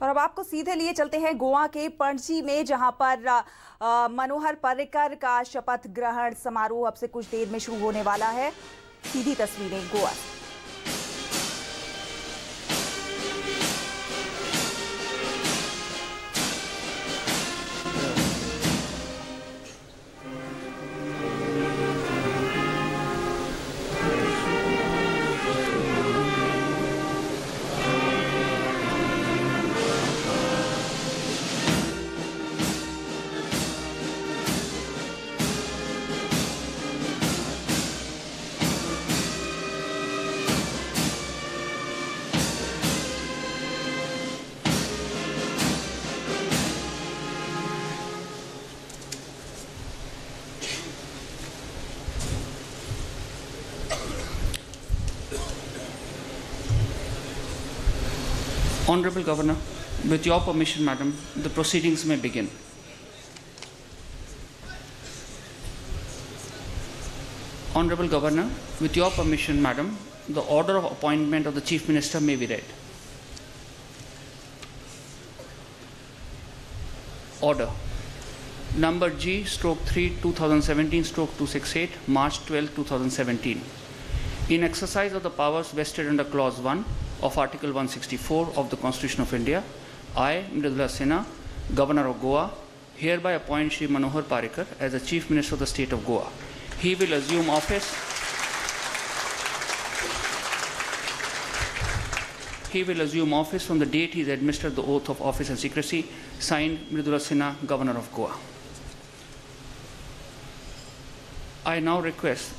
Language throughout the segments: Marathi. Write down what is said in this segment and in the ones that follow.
और अब आपको सीधे लिए चलते हैं गोवा के पणजी में, जहां पर मनोहर पर्रिकर का शपथ ग्रहण समारोह अब से कुछ देर में शुरू होने वाला है। सीधी तस्वीरें Goa. Honorable Governor, with your permission, Madam, the proceedings may begin. Honorable Governor, with your permission, Madam, the order of appointment of the Chief Minister may be read. Order. Number G/3 2017/268, March 12, 2017. In exercise of the powers vested under Clause 1 of Article 164 of the Constitution of India, I, Mridula Sinha, Governor of Goa, hereby appoint Shri Manohar Parrikar as the Chief Minister of the State of Goa. He will assume office. He will assume office from the date he is administered the oath of office and secrecy. Signed, Mridula Sinha, Governor of Goa. I now request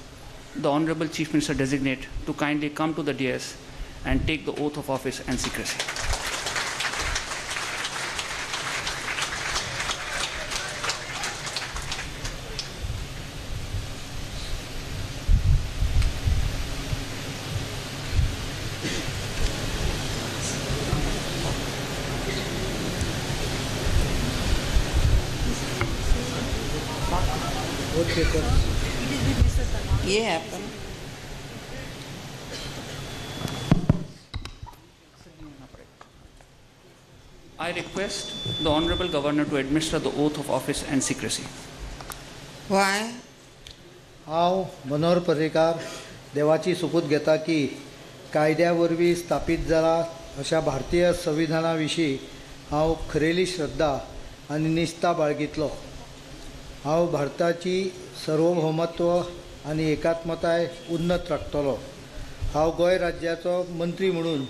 the Honorable Chief Minister Designate to kindly come to the dais and take the oath of office and secrecy. ये है आपका। I request the Honorable Governor to administer the oath of office and secrecy. Why? हांव मनोहर पर्रीकार देवाची सुपूत घेता की कायद्या वरवीं स्थापीत जाला अशा भारतीय संविधाना विशीं हांव खरेली श्रद्धा आनी निश्ठा बाळगितलो। हांव भारताची सार्वभौमत्व आनी एकात्मताय उन्नत राखतलो। हांव गोंय राज्याचो मंत्री म्हणून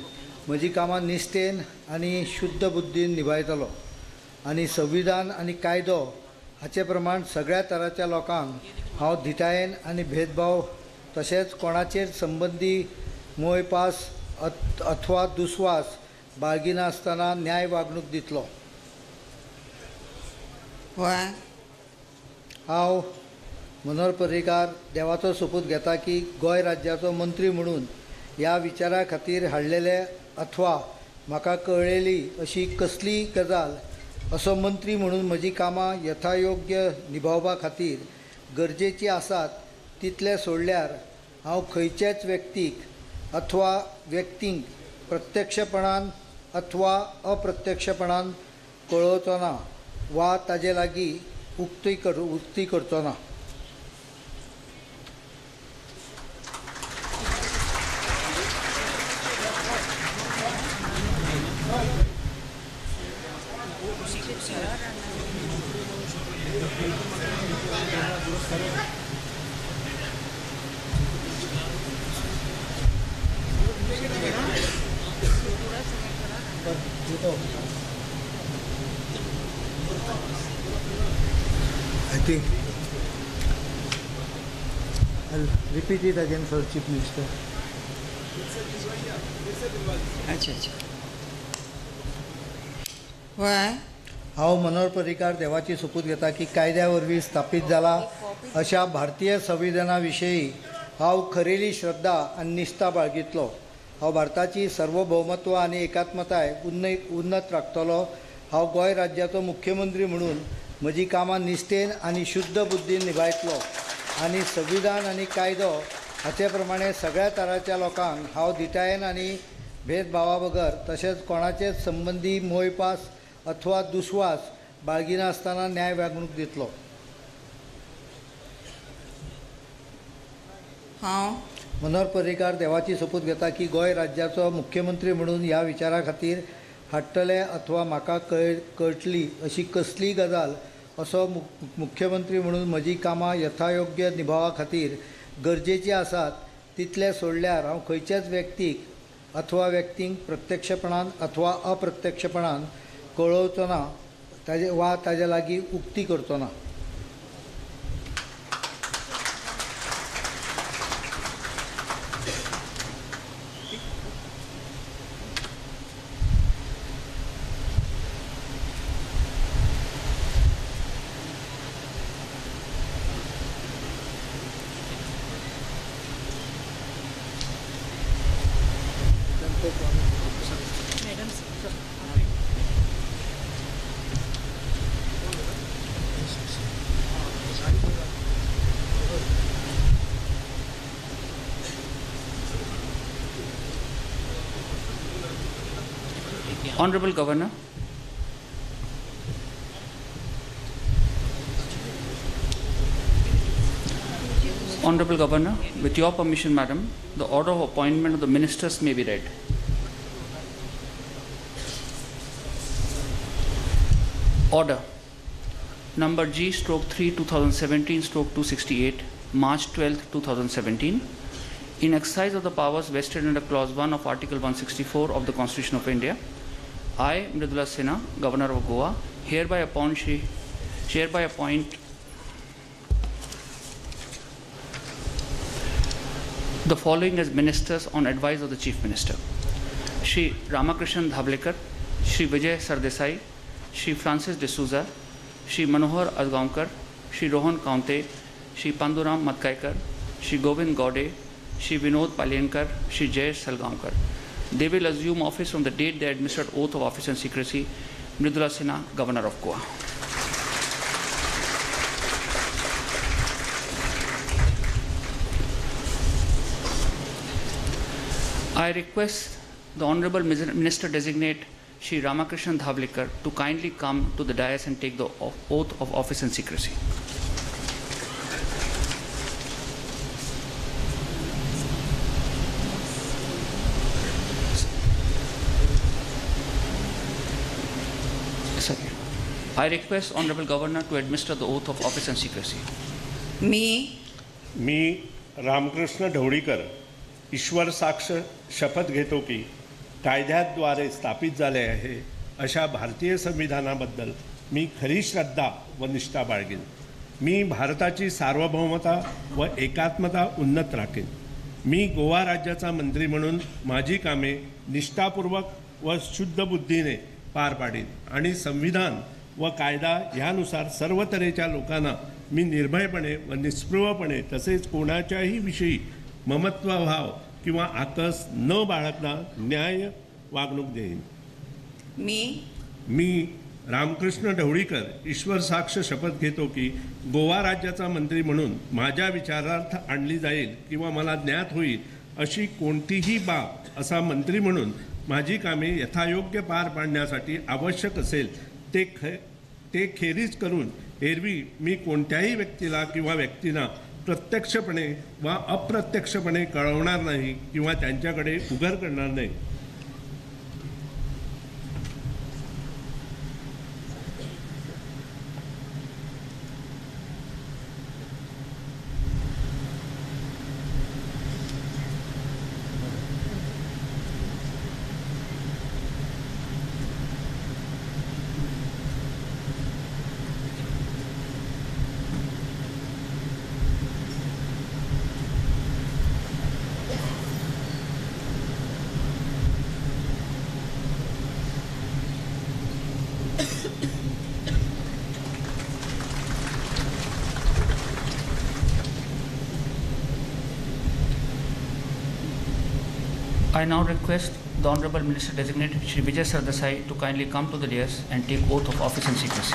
म्हजी कामां निश्ठेन आनी शुद्ध बुद्दीन निभायतलो आनी संविधान आनी कायदो हाचे प्रमाण सगळ्या तराच्या लोकांक हांव धिटायेन आनी भेदभाव तशेंच कोणाचेर संबंदी मोय पास अथवा दुस्वास बाळगिनासतना न्याय वागणूक दितलो। Why? हांव मनोहर पर्रीकार देवाचो सोपूत घेता की गोंय राज्याचो मंत्री म्हणून ह्या विचारा खातीर हाडलेले अथवा म्हाका कळलेली अशी कसली गजाल असो मंत्री म्हणून म्हजी कामां यथायोग्य निभावपा खातीर गरजेची आसात तितले सोडल्यार हांव खंयचेच व्यक्तीक अथवा व्यक्तींक प्रत्यक्षपणान अथवा अप्रत्यक्षपणान कळोवचो ना वा ताजे लागीं उक्ती करचो ना। I think I'll repeat it again for Chief Minister. अच्छा। Why? हांव मनोहर पर्रीकार देवाची सुपूत घेता की कायद्या वरवीं स्थापीत जाला अशा भारतीय संविधाना विशयी हांव खरेली श्रद्धा आनी निश्ठा बाळगितलो। हांव भारताची सार्वभौमत्व आनी एकात्मताय उन्नत राखतलो। हांव गोंय राज्याचो मुख्यमंत्री म्हणून म्हजी कामां निश्ठेन आनी शुद्ध बुद्दीन निभायतलो आनी संविधान आनी कायदो हाचे प्रमाणे सगळ्या तराच्या लोकांक हांव धिटायेन आनी भेदभावाबगर तसेच कोणाचेच संबंधी मोयपास अथवा दुस्वास बाळगिनासतना न्याय वागणूक दितलो। हांव मनोहर पर्रीकार देवाची शपथ घेता की गोंय राज्याचो मुख्यमंत्री म्हणून ह्या विचारा खातीर हाडटले अथवा म्हाका कळटली अशी कसलीय गजाल असो मुख्यमंत्री म्हणून म्हजी कामां यथायोग्य निभावा खातीर गरजेची आसात तितले सोडल्यार हांव खंयच्याच व्यक्तीक अथवा व्यक्तींक प्रत्यक्षपणान अथवा अप्रत्यक्षपणान कळोवचो ना ताजे लागीं उक्ती करचो ना। Honorable Governor, Honorable Governor, with your permission, Madam, the order of appointment of the ministers may be read. Order number G/3/2017/268, March 12, 2017. In exercise of the powers vested under Clause 1 of Article 164 of the Constitution of India, I, Mridula Sinha, Governor of Goa, hereby appoint the following as ministers on advice of the Chief Minister: Shri Ramakrishnan Dhavlekar, Shri Vijay Sardesai, Shri Francis D'Souza, Shri Manohar Azgaonkar, Shri Rohan Kaunte, Shri Panduram Matkaikar, Shri Govind Gaude, Shri Vinod Palyankar, Shri Jayesh Salgaonkar. They will assume office from the date they administered oath of office and secrecy. Mridula Sinha, Governor of Goa. I request the Honorable Minister Designate Shri Ramakrishnan Dhavlekar to kindly come to the dais and take the oath of office and secrecy. I request Honorable Governor to administer the oath of office and secrecy. मी रामकृष्ण ढवळीकर ईश्वर साक्ष शपथ घेतो की कायद्याद्वारे स्थापित झाले आहे अशा भारतीय संविधानाबद्दल मी खरी श्रद्धा व निष्ठा बाळगेन। मी भारताची सार्वभौमता व एकात्मता उन्नत राखेन। मी गोवा राज्याचा मंत्री म्हणून माझी कामे निष्ठापूर्वक व शुद्ध बुद्धीने पार पाडीन आणि संविधान व कायदा यानुसार सर्व तऱ्हेच्या लोकांना मी निर्भयपणे व निस्पृहपणे तसेच कोणाच्याही विषयी ममत्वभाव किंवा आकस न बाळगता न्याय वागणूक देईन। मी रामकृष्ण ढवळीकर ईश्वर साक्ष शपथ घेतो की गोवा राज्याचा मंत्री म्हणून माझ्या विचारार्थ आणली जाईल किंवा मला ज्ञात होईल अशी कोणतीही बाब असा मंत्री म्हणून माझी कामे यथायोग्य पार पाडण्यासाठी आवश्यक असेल ते खेरीज करून एरवी मी कोणत्याही व्यक्तीला किंवा व्यक्तींना प्रत्यक्षपणे वा अप्रत्यक्षपणे कळवणार नाही किंवा त्यांच्याकडे उघड करणार नाही। I now request the Honorable Minister Designate Shri Vijay Sardesai to kindly come to the dais and take oath of office and secrecy.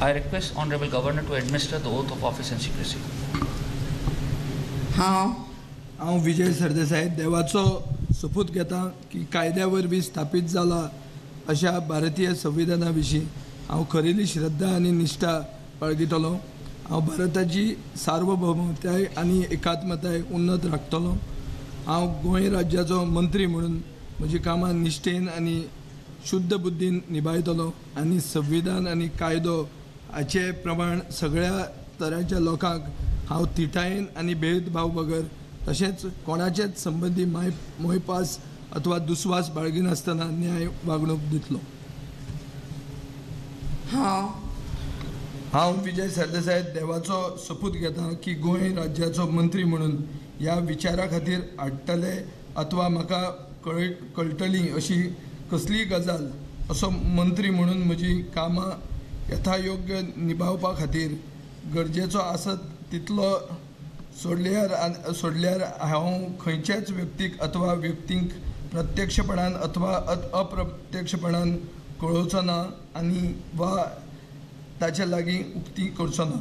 I request Honorable Governor to administer the oath of office and secrecy. हांव विजय सरदेसाय देवाचो सपूत घेता की कायद्या वरवीं स्थापीत जाला अशा भारतीय संविधाना विशीं हांव खरेली श्रद्धा आनी निश्ठा बाळगितलो. हांव भारताची सार्वभौमताय आनी एकात्मताय उन्नत राखतलो. हांव गोंय राज्याचो मंत्री म्हणून म्हजी कामां निश्ठेन आनी शुद्ध बुद्धीन निभायतलो आनी संविधान आनी कायदो हाचे प्रमाण सगळ्या तरांच्या लोकांक हांव तिठायेन आनी भेदभाव बगर तशेंच कोणाचेच संबंदी मोयपास अथवा दुस्वास बाळगिनासतना न्याय वागणूक दितलो. हांव विजय सरदेसाय देवाचो सपूत घेता की गोंय राज्याचो मंत्री म्हणून ह्या विचारा खातीर हाडटले अथवा म्हाका कळटली अशी कसलीय गजाल असो मंत्री म्हणून म्हजी कामां यथायोग्य निभावपा खातीर गरजेचो आसत तितलो सोडल्यार हांव खंयच्याच व्यक्तीक अथवा व्यक्तींक प्रत्यक्षपणान अथवा अप्रत्यक्षपणान कळोवचो ना आनी वा ताचे लागीं उक्ती करचो ना.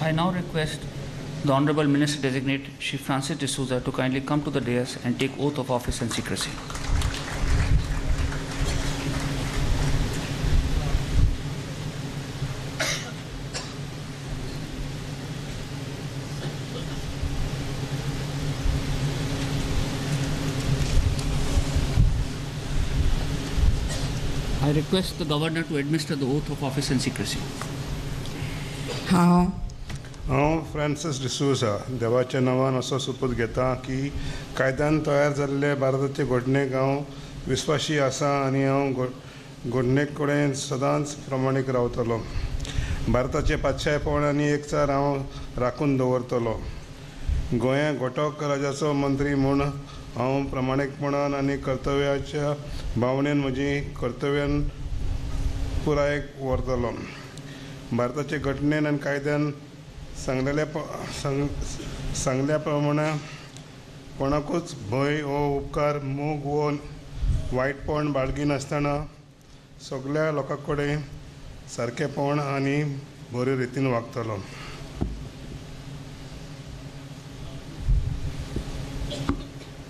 I now request the Honorable Minister Designate Shri Francis D'Souza to kindly come to the dais and take oath of office and secrecy. I request the Governor to administer the oath of office and secrecy. हांव फ्रांसीस डिसूजा देवाच्या नांवान असो सपूत घेता की कायद्यान तयार जाल्ले भारताचे घडणेक हांव विस्वाशी आसा आनी हांव घडणे कडेन सदांच प्रमाणीक रावतलो. भारताचे पातशायपण आनी एकचार हांव राखून दवरतलो. गोंया घटक राज्याचो मंत्री म्हूण हांव प्रामाणीकपणान आनी कर्तव्याच्या भावनेन म्हजी कर्तव्यान पुराय व्हरतलो. भारताचे घटनेन आनी कायद्यान सांगल्या प्रमाणे कोणाकूच भंय हो उपकार मोग वो वायटपण बाळगिनासतना सगळ्या लोकां कडेन सारकेपण आनी बरे रितीन वागतलो.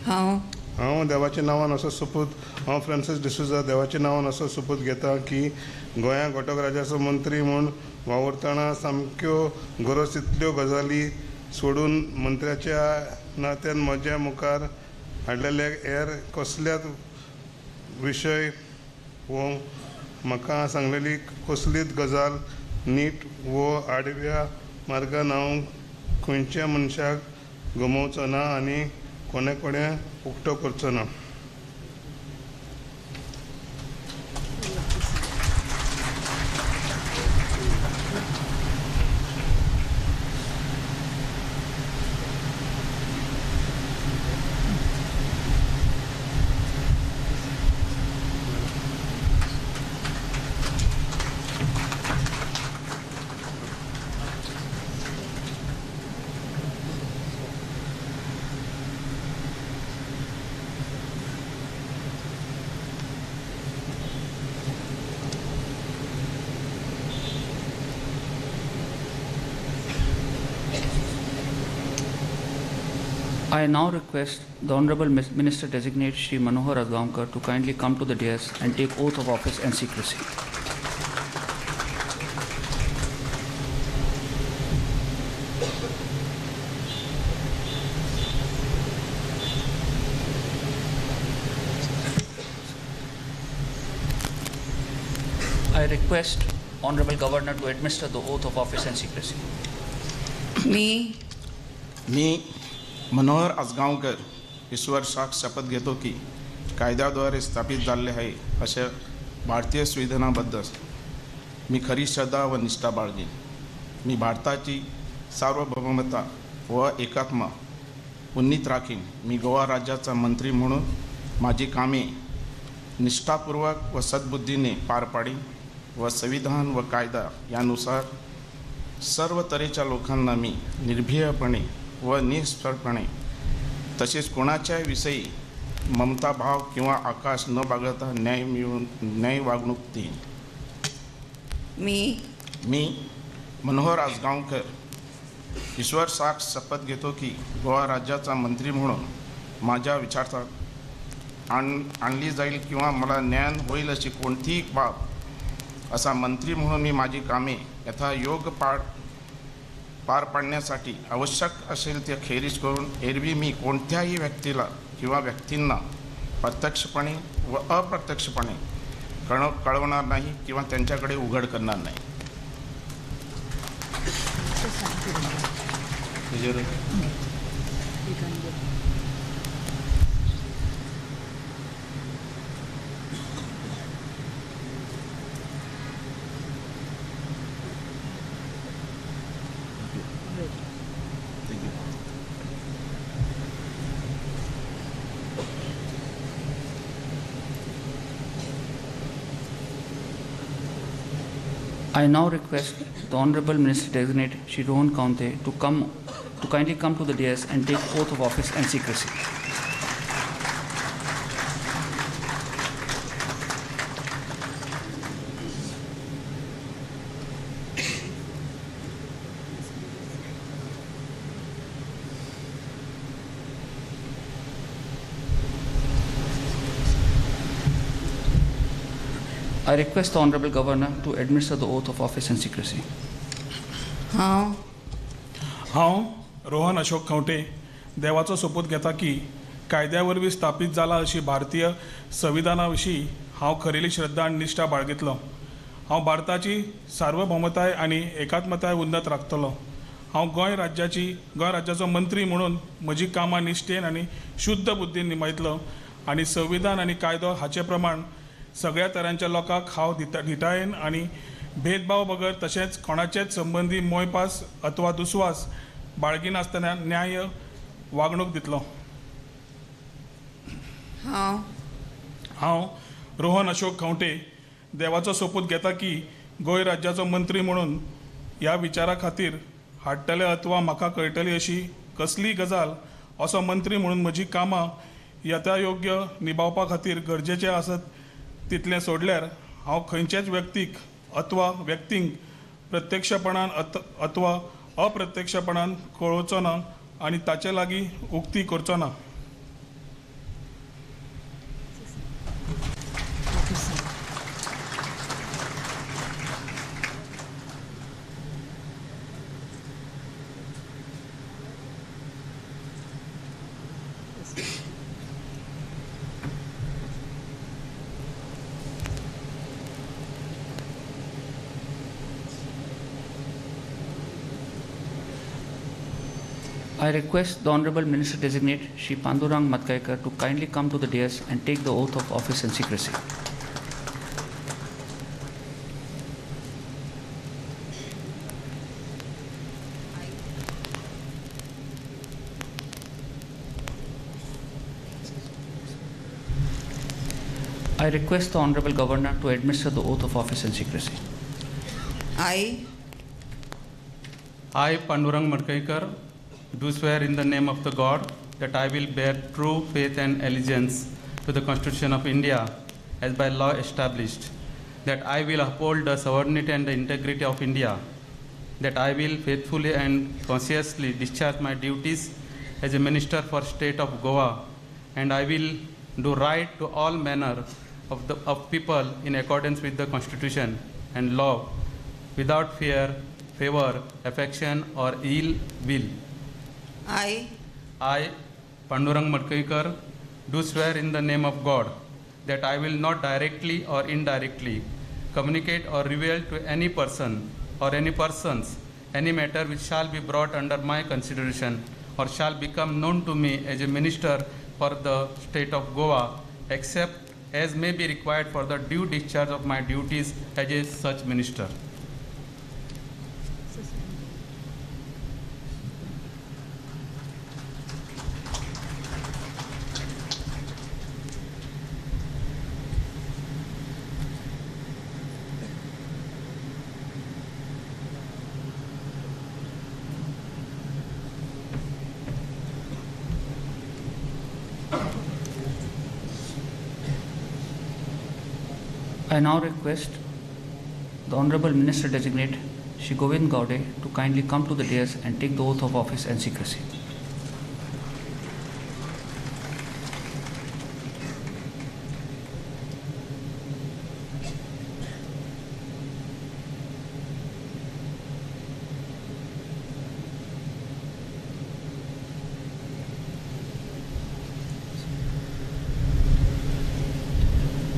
हांव देवाच्या नांवान असो सपूत हांव फ्रांसीस डिसूजा देवाच्या नांवान असो सपूत घेता की गोंया घटक राज्याचो मंत्री म्हूण वावरतना सामक्यो गरज तितल्यो गजाली सोडून मंत्र्याच्या नात्यान म्हज्या मुखार हाडलेले हेर कसल्याच विशय वो म्हाका सांगलेली कसलीच गजाल नीट वो आडव्या मार्गान हांव खंयच्या मनशाक गमोवचो ना आनी कोणे कडेन उक्तो करचो ना. I now request the Honorable Minister Designate Shri Manohar Azgaonkar to kindly come to the dais and take oath of office and secrecy. I request Honorable Governor to administer the oath of office and secrecy. मी मनोहर आजगांवकर ईश्वर साक्ष शपथ घेतो की कायद्याद्वारे स्थापित झाले आहे अशा भारतीय संविधानाबद्दल मी खरी श्रद्धा व निष्ठा बाळगेन. मी भारताची सार्वभौमता व एकात्मा उन्नीत राखीन. मी गोवा राज्याचा मंत्री म्हणून माझी कामे निष्ठापूर्वक व सद्बुद्धीने पार पाडीन व संविधान व कायदा यानुसार सर्व तऱ्हेच्या लोकांना मी निर्भीयपणे व निष्फळपणे तसेच कोणाच्या विषयी ममताभाव किंवा आकाश न बाळगता न्याय वागणूक देईन. मी मनोहर आजगावकर ईश्वर साक्ष शपथ घेतो की गोवा राज्याचा मंत्री म्हणून माझ्या विचारात आणली जाईल किंवा मला ज्ञान होईल अशी कोणतीही बाब असा मंत्री म्हणून मी माझी कामे यथायोग्य पार पाडण्यासाठी आवश्यक असेल ते खेरीज करून एरवी मी कोणत्याही व्यक्तीला किंवा व्यक्तींना प्रत्यक्षपणे व अप्रत्यक्षपणे कळवणार नाही किंवा त्यांच्याकडे उघड करणार नाही. I now request the Honorable Minister Designate Shri Rohan Kaunte to kindly come to the dais and take oath of office and secrecy. I request the Honorable Governor to administer the oath of office and secrecy. हांव रोहन अशोक खंवटे देवाचो सोपूत घेता की कायद्या वरवीं स्थापीत जाला अशी भारतीय संविधाना विशीं हांव खरेली श्रद्धा आनी निश्ठा बाळगितलो. हांव भारताची सार्वभौमताय आनी एकात्मताय उन्नत राखतलो. हांव गोंय राज्याचो मंत्री म्हणून म्हजी कामां निश्ठेन आनी शुद्ध बुद्दीन निमयतलो आनी संविधान आनी कायदो हाचे प्रमाण सगळ्या तरांच्या लोकांक हांव धिटायेन आनी भेदभाव बगर तशेंच कोणाचेच संबंदी मोयपास अथवा दुस्वास बाळगिनासतना न्याय वागणूक दितलो. हांव रोहन अशोक खंवटे देवाचो सोपूत घेता की गोंय राज्याचो मंत्री म्हणून ह्या विचारा खातीर हाडटले अथवा म्हाका कळटली अशी कसलीय गजाल असो मंत्री म्हणून म्हजी कामां यथायोग्य निभावपा खातीर गरजेचें आसत तितलें सोडल्यार हांव खंयचेच व्यक्तीक अथवा व्यक्तींक प्रत्यक्षपणान अथवा अप्रत्यक्षपणान कळोवचो ना आनी ताचे लागीं उक्ती करचो ना. I request the Honorable Minister Designate Shri Pandurang Matkaikar to kindly come to the dais and take the oath of office and secrecy. I request the Honorable Governor to administer the oath of office and secrecy. I, Pandurang Matkaikar, do swear in the name of the God that I will bear true faith and allegiance to the Constitution of India as by law established, that I will uphold the sovereignty and the integrity of India, that I will faithfully and conscientiously discharge my duties as a Minister for State of Goa, and I will do right to all manner of people in accordance with the Constitution and law, without fear, favor, affection, or ill will. I, Pandurang Matkaikar, do swear in the name of God that I will not directly or indirectly communicate or reveal to any person or any persons any matter which shall be brought under my consideration or shall become known to me as a minister for the state of Goa, except as may be required for the due discharge of my duties as a such minister. I now request the Honorable Minister Designate Shri Govind Gowde to kindly come to the dais and take the oath of office and secrecy.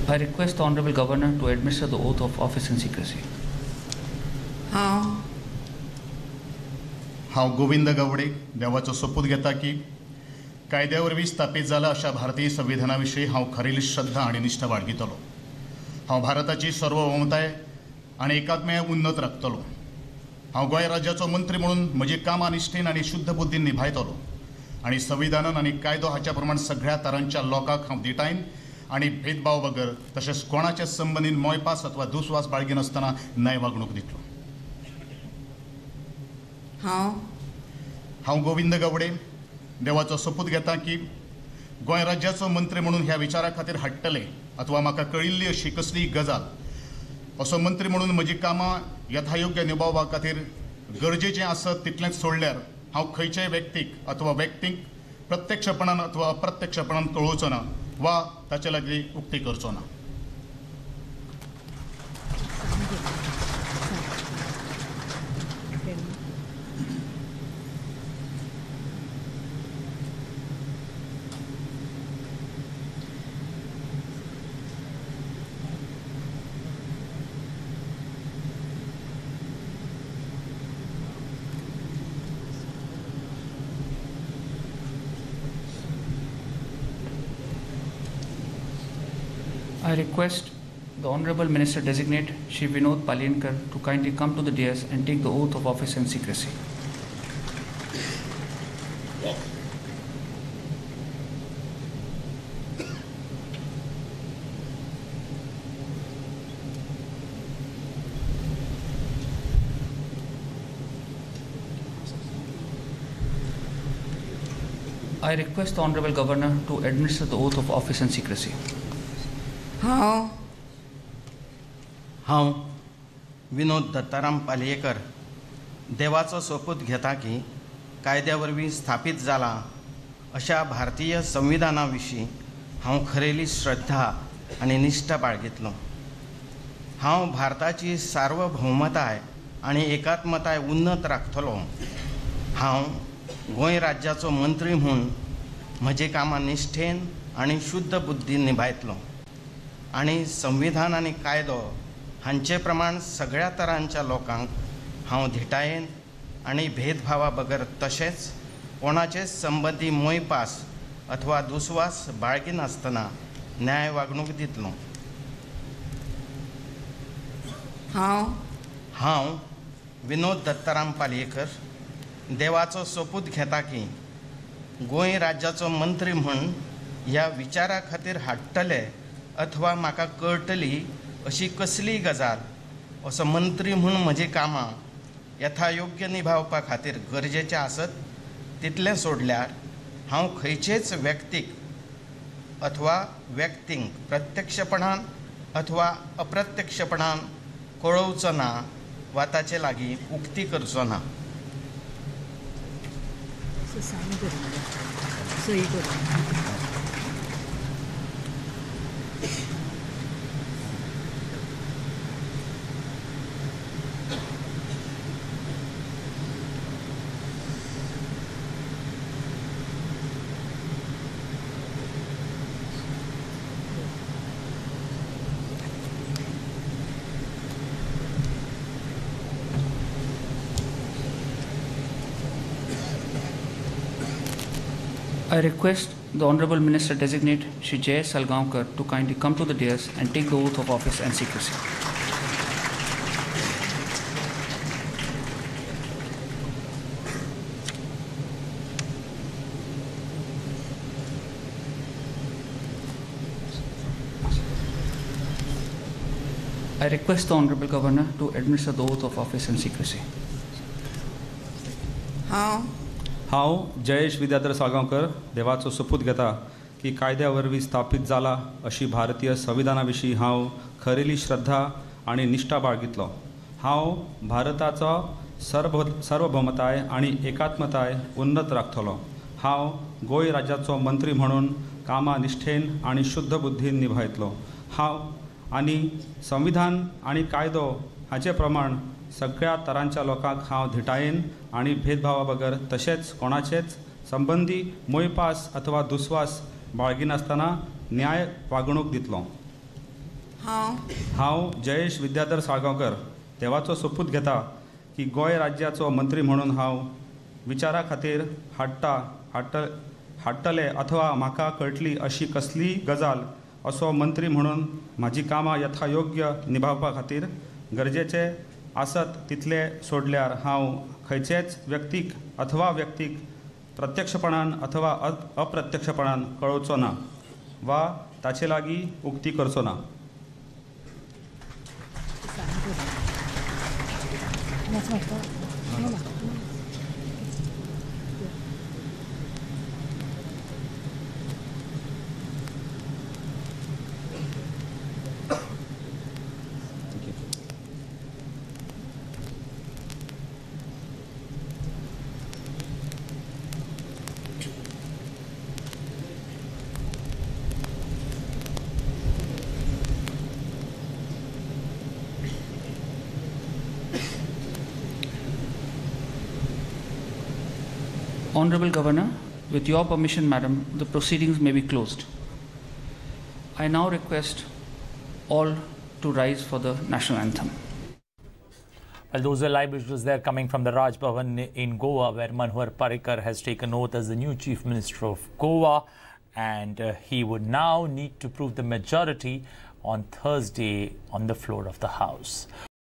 I request the Honorable Governor to administer the oath of office and secrecy. हांव गोविंद गावडे देवाचो सोपूत घेता की कायद्यावरवीं स्थापीत जाला अशा भारतीय संविधाना विशीं हांव खरेली श्रद्धा आनी निश्ठा बाळगितलो. हांव भारताची सार्वभौमताय आनी एकात्मय उन्नत राखतलो. हांव गोंय राज्याचो मंत्री म्हणून म्हजी कामां निश्ठेन आनी शुद्ध बुद्दीन निभायतलो आनी संविधानान आनी कायदो हाच्या प्रमाण सगळ्या तरांच्या लोकांक हांव दिटायन आनी भेदभाव बगर तशेंच कोणाचे संबंदीन मोयपास अथवा दुस्वास बाळगिनासतना न्याय वागणूक दितलो. हांव गोविंद गावडे देवाचो सोपूत घेता की गोंय राज्याचो मंत्री म्हणून ह्या विचारा खातीर हाडटले अथवा म्हाका कळिल्ली अशी कसलीय गजाल असो मंत्री म्हणून म्हजी कामां यथायोग्य निभावपा खातीर गरजेचें आसत तितलेंच सोडल्यार हांव खंयच्याय व्यक्तीक अथवा व्यक्तीक प्रत्यक्षपणान अथवा अप्रत्यक्षपणान कळोवचो ना वा ताचे लागीं उक्ती करचो ना. I request the Honorable Minister Designate Shri Vinod Palinkar to kindly come to the dais and take the oath of office and secrecy. I request the Honorable Governor to administer the oath of office and secrecy. हांव विनोद दत्ताराम पालयेकर देवाचो सोपूत घेता की कायद्या वरवीं स्थापीत जाला अशा भारतीय संविधाना विशीं हांव खरेली श्रद्धा आनी निश्ठा बाळगितलो. हांव भारताची सार्वभौमताय आनी एकात्मताय उन्नत राखतलो. हांव गोंय राज्याचो मंत्री म्हूण म्हजी कामां निश्ठेन आनी शुद्ध बुद्दीन निभायतलो आनी संविधान आनी कायदो हांचे प्रमाण सगळ्या तरांच्या लोकांक हांव धिटायेन आनी भेदभावा बगर तशेंच कोणाचे संबंदी मोयपास अथवा दुस्वास बाळगिनासतना न्याय वागणूक दितलो. हांव विनोद दत्ताराम पालयेकर देवाचो सोपूत घेता की गोंय राज्याचो मंत्री म्हूण ह्या विचारा खातीर हाडटले अथवा म्हाका कळटली अशी कसलीय गजाल असो मंत्री म्हूण म्हजी कामां यथायोग्य निभावपा खातीर गरजेचें आसत तितलें सोडल्यार हांव खंयचेच व्यक्तीक अथवा व्यक्तींक प्रत्यक्षपणान अथवा अप्रत्यक्षपणान कळोवचो ना वा ताचे लागीं उक्ती करचो ना. I request the Honorable Minister Designate Shri Jayesh Salgaonkar to kindly come to the dais and take the oath of office and secrecy. I request the Honorable Governor to administer the oath of office and secrecy. हांव जयेश विद्याधर साळगांवकर देवाचो सोपूत घेता की कायद्या वरवीं स्थापीत जाला अशी भारतीय संविधाना विशीं हांव खरेली श्रद्धा आनी निश्ठा बाळगितलो. हांव भारताचो सार्वभौमताय आनी एकात्मताय उन्नत राखतलो. हांव गोंय राज्याचो मंत्री म्हणून कामां निश्ठेन आनी शुद्ध बुद्धीन निभायतलो. हांव आनी संविधान आनी कायदो हाचे प्रमाण सगळ्या तरांच्या लोकांक हांव धिटायेन आनी भेदभावा बगर तशेंच कोणाचेच संबंदी मोयपास अथवा दुस्वास बाळगिनासतना न्याय वागणूक दितलो. हांव जयेश विद्याधर साळगांवकर देवाचो सोपूत घेता की गोंय राज्याचो मंत्री म्हणून हांव विचारा खातीर हाडटले अथवा म्हाका कळटली अशी कसलीय गजाल असो मंत्री म्हणून म्हाजी कामां यथायोग्य निभावपा खातीर गरजेचे आसत तितले सोडल्यार हांव खंयचेच व्यक्तीक प्रत्यक्षपणान अथवा अप्रत्यक्षपणान कळोवचो ना वा ताचे लागीं उक्ती करचो ना. Honorable Governor, with your permission, Madam, the proceedings may be closed. I now request all to rise for the national anthem. Well, those are live visuals there coming from the Raj Bhavan in Goa, where Manohar Parrikar has taken oath as the new Chief Minister of Goa, and he would now need to prove the majority on Thursday on the floor of the House.